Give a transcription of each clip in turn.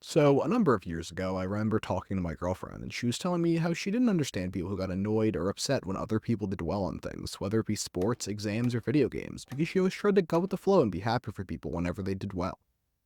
So, a number of years ago, I remember talking to my girlfriend, and she was telling me how she didn't understand people who got annoyed or upset when other people did well on things, whether it be sports, exams, or video games, because she always tried to go with the flow and be happy for people whenever they did well,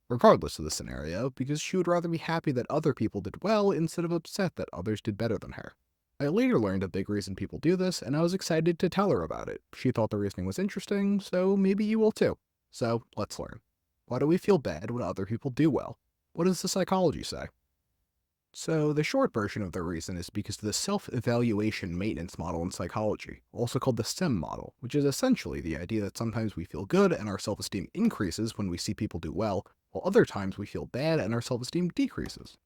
regardless of the scenario, because she would rather be happy that other people did well instead of upset that others did better than her. I later learned a big reason people do this, and I was excited to tell her about it. She thought the reasoning was interesting, so maybe you will too. So, let's learn. Why do we feel bad when other people do well? What does the psychology say? So, the short version of the reason is because of the self-evaluation maintenance model in psychology, also called the SEM model, which is essentially the idea that sometimes we feel good and our self-esteem increases when we see people do well, while other times we feel bad and our self-esteem decreases.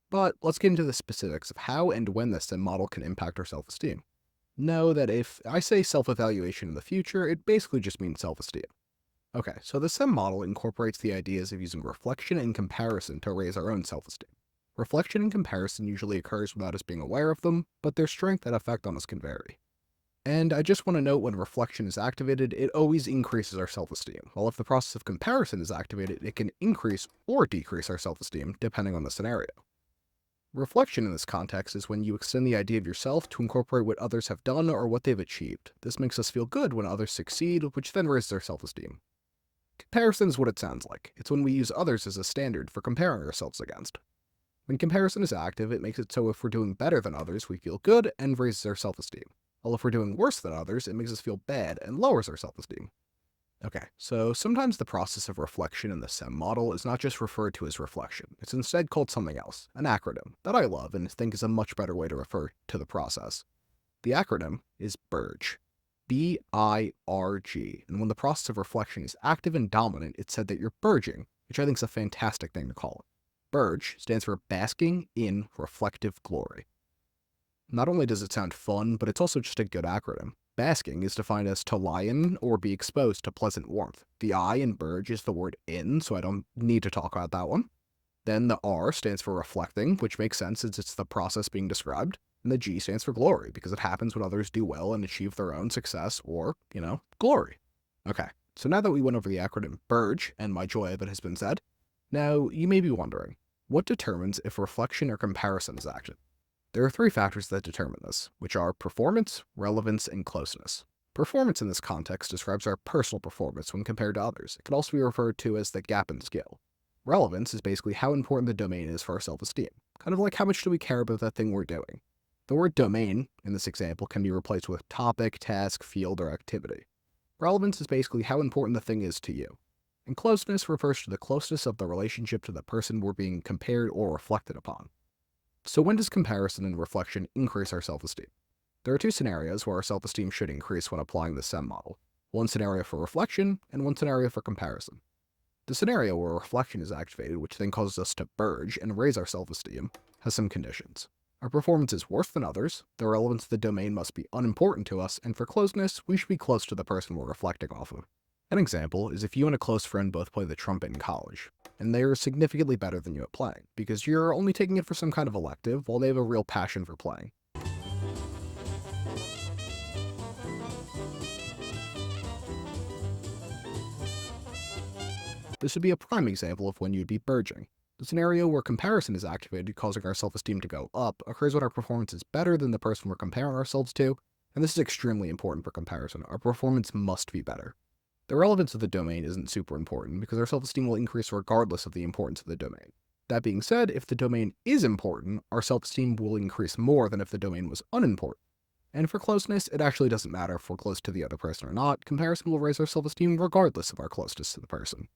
But let's get into the specifics of how and when the SEM model can impact our self-esteem. Know that if I say self-evaluation in the future, it basically just means self-esteem. Okay, so the SEM model incorporates the ideas of using reflection and comparison to raise our own self-esteem. Reflection and comparison usually occurs without us being aware of them, but their strength and effect on us can vary. And I just want to note when reflection is activated, it always increases our self-esteem, while if the process of comparison is activated, it can increase or decrease our self-esteem depending on the scenario. Reflection in this context is when you extend the idea of yourself to incorporate what others have done or what they've achieved. This makes us feel good when others succeed, which then raises our self-esteem. Comparison is what it sounds like. It's when we use others as a standard for comparing ourselves against. When comparison is active, it makes it so if we're doing better than others, we feel good and raises our self-esteem. While if we're doing worse than others, it makes us feel bad and lowers our self-esteem. Okay, so sometimes the process of reflection in the SEM model is not just referred to as reflection. It's instead called something else, an acronym, that I love and think is a much better way to refer to the process. The acronym is BIRG. BIRG. And when the process of reflection is active and dominant, it's said that you're burging, which I think is a fantastic thing to call it. Burge stands for basking in reflective glory. Not only does it sound fun, but it's also just a good acronym. Basking is defined as to lie in or be exposed to pleasant warmth. The I in Burge is the word in, so I don't need to talk about that one. Then the R stands for reflecting, which makes sense since it's the process being described. And the G stands for glory, because it happens when others do well and achieve their own success or, glory. Okay, so now that we went over the acronym BIRGE and my joy of it has been said, now you may be wondering, what determines if reflection or comparison is active? There are three factors that determine this, which are performance, relevance, and closeness. Performance in this context describes our personal performance when compared to others. It can also be referred to as the gap in skill. Relevance is basically how important the domain is for our self-esteem, kind of like how much do we care about that thing we're doing. The word domain, in this example, can be replaced with topic, task, field, or activity. Relevance is basically how important the thing is to you. And closeness refers to the closeness of the relationship to the person we're being compared or reflected upon. So when does comparison and reflection increase our self-esteem? There are two scenarios where our self-esteem should increase when applying the SEM model. One scenario for reflection and one scenario for comparison. The scenario where reflection is activated, which then causes us to burge and raise our self-esteem, has some conditions. Our performance is worse than others, the relevance of the domain must be unimportant to us, and for closeness, we should be close to the person we're reflecting off of. An example is if you and a close friend both play the trumpet in college, and they are significantly better than you at playing, because you're only taking it for some kind of elective while they have a real passion for playing. This would be a prime example of when you'd be burgeoning. The scenario where comparison is activated, causing our self-esteem to go up, occurs when our performance is better than the person we're comparing ourselves to, and this is extremely important for comparison. Our performance must be better. The relevance of the domain isn't super important because our self-esteem will increase regardless of the importance of the domain. That being said, if the domain is important, our self-esteem will increase more than if the domain was unimportant. And for closeness, it actually doesn't matter if we're close to the other person or not. Comparison will raise our self-esteem regardless of our closeness to the person.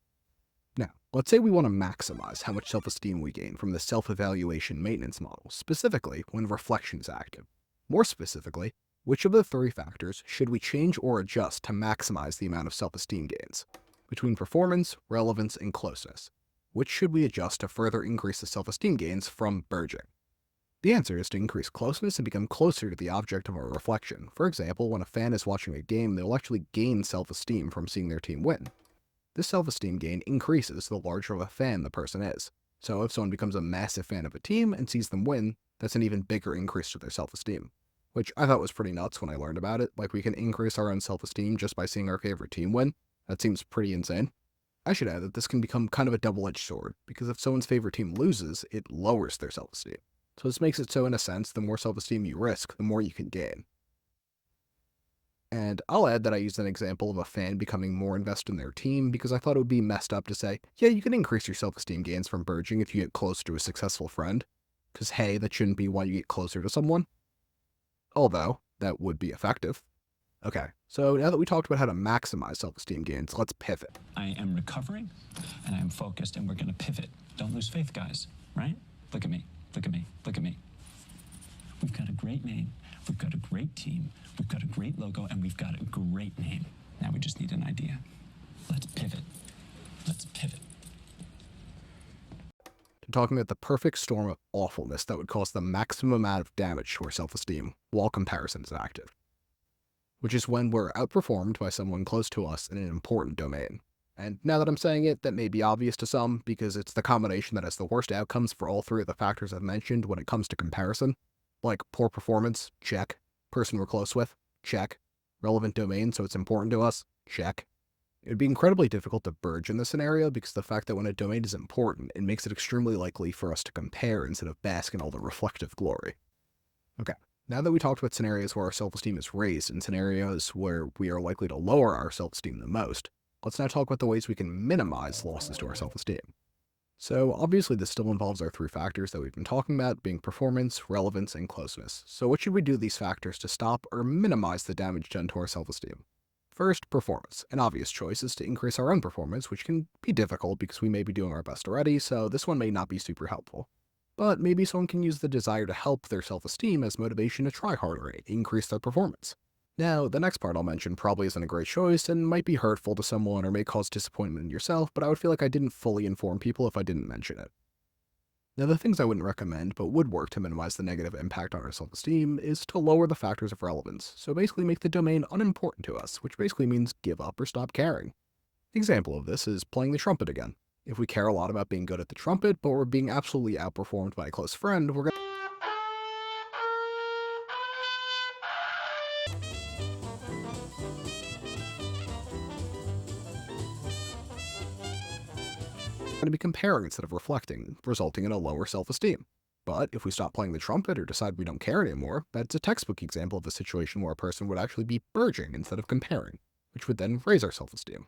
Now, let's say we want to maximize how much self-esteem we gain from the self-evaluation maintenance model, specifically when reflection is active. More specifically, which of the three factors should we change or adjust to maximize the amount of self-esteem gains? Between performance, relevance, and closeness, which should we adjust to further increase the self-esteem gains from burgeoning? The answer is to increase closeness and become closer to the object of our reflection. For example, when a fan is watching a game, they'll actually gain self-esteem from seeing their team win. This self-esteem gain increases the larger of a fan the person is. So if someone becomes a massive fan of a team and sees them win, that's an even bigger increase to their self-esteem. Which I thought was pretty nuts when I learned about it. Like, we can increase our own self-esteem just by seeing our favorite team win. That seems pretty insane. I should add that this can become kind of a double-edged sword, because if someone's favorite team loses, it lowers their self-esteem. So this makes it so, in a sense, the more self-esteem you risk, the more you can gain. And I'll add that I used an example of a fan becoming more invested in their team because I thought it would be messed up to say, yeah, you can increase your self-esteem gains from merging if you get closer to a successful friend. Because hey, that shouldn't be why you get closer to someone. Although, that would be effective. Okay, so now that we talked about how to maximize self-esteem gains, let's pivot. I am recovering, and I am focused, and we're going to pivot. Don't lose faith, guys, right? Look at me, look at me, look at me. We've got a great name, we've got a great team, we've got a great logo, and we've got a great name. Now we just need an idea. Let's pivot. Let's pivot. Talking about the perfect storm of awfulness that would cause the maximum amount of damage to our self-esteem while comparison is active, which is when we're outperformed by someone close to us in an important domain. And now that I'm saying it, that may be obvious to some because it's the combination that has the worst outcomes for all three of the factors I've mentioned when it comes to comparison. Like poor performance, check. Person we're close with, check. Relevant domain, so it's important to us, check. It would be incredibly difficult to burge in this scenario because the fact that when a domain is important, it makes it extremely likely for us to compare instead of bask in all the reflective glory. Okay, now that we talked about scenarios where our self-esteem is raised and scenarios where we are likely to lower our self-esteem the most, let's now talk about the ways we can minimize losses to our self-esteem. So obviously this still involves our three factors that we've been talking about, being performance, relevance, and closeness. So what should we do with these factors to stop or minimize the damage done to our self-esteem? First, performance. An obvious choice is to increase our own performance, which can be difficult because we may be doing our best already, so this one may not be super helpful. But maybe someone can use the desire to help their self-esteem as motivation to try harder and increase their performance. Now, the next part I'll mention probably isn't a great choice and might be hurtful to someone or may cause disappointment in yourself, but I would feel like I didn't fully inform people if I didn't mention it. Now, the things I wouldn't recommend but would work to minimize the negative impact on our self-esteem is to lower the factors of relevance, so basically make the domain unimportant to us, which basically means give up or stop caring. Example of this is playing the trumpet again. If we care a lot about being good at the trumpet, but we're being absolutely outperformed by a close friend, we're going to be comparing instead of reflecting, resulting in a lower self-esteem. But if we stop playing the trumpet or decide we don't care anymore, that's a textbook example of a situation where a person would actually be merging instead of comparing, which would then raise our self-esteem.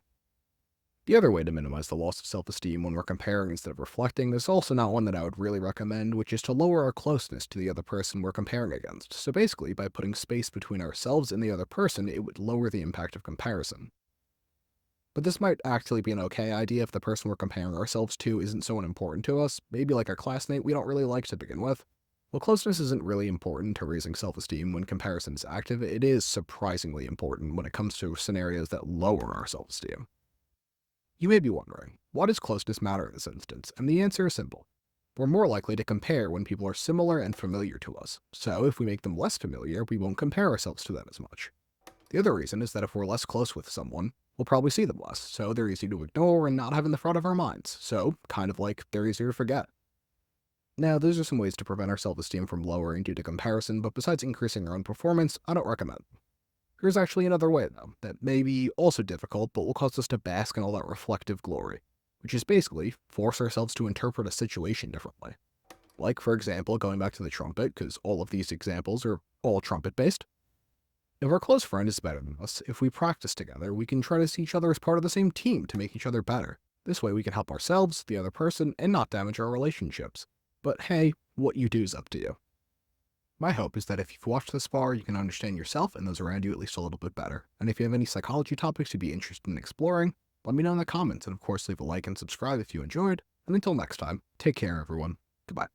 The other way to minimize the loss of self-esteem when we're comparing instead of reflecting is also not one that I would really recommend, which is to lower our closeness to the other person we're comparing against. So basically, by putting space between ourselves and the other person, it would lower the impact of comparison. But this might actually be an okay idea if the person we're comparing ourselves to isn't so unimportant to us, maybe like a classmate we don't really like to begin with. While closeness isn't really important to raising self-esteem when comparison is active, it is surprisingly important when it comes to scenarios that lower our self-esteem. You may be wondering, why does closeness matter in this instance? And the answer is simple. We're more likely to compare when people are similar and familiar to us, so if we make them less familiar, we won't compare ourselves to them as much. The other reason is that if we're less close with someone, we'll probably see them less, so they're easy to ignore and not have in the front of our minds, so kind of like they're easier to forget. Now, those are some ways to prevent our self-esteem from lowering due to comparison, but besides increasing our own performance, I don't recommend them. Here's actually another way, though, that may be also difficult, but will cause us to bask in all that reflective glory, which is basically force ourselves to interpret a situation differently. Like, for example, going back to the trumpet, because all of these examples are all trumpet-based. If our close friend is better than us, if we practice together, we can try to see each other as part of the same team to make each other better. This way we can help ourselves, the other person, and not damage our relationships. But hey, what you do is up to you. My hope is that if you've watched this far, you can understand yourself and those around you at least a little bit better. And if you have any psychology topics you'd be interested in exploring, let me know in the comments, and of course leave a like and subscribe if you enjoyed. And until next time, take care everyone. Goodbye.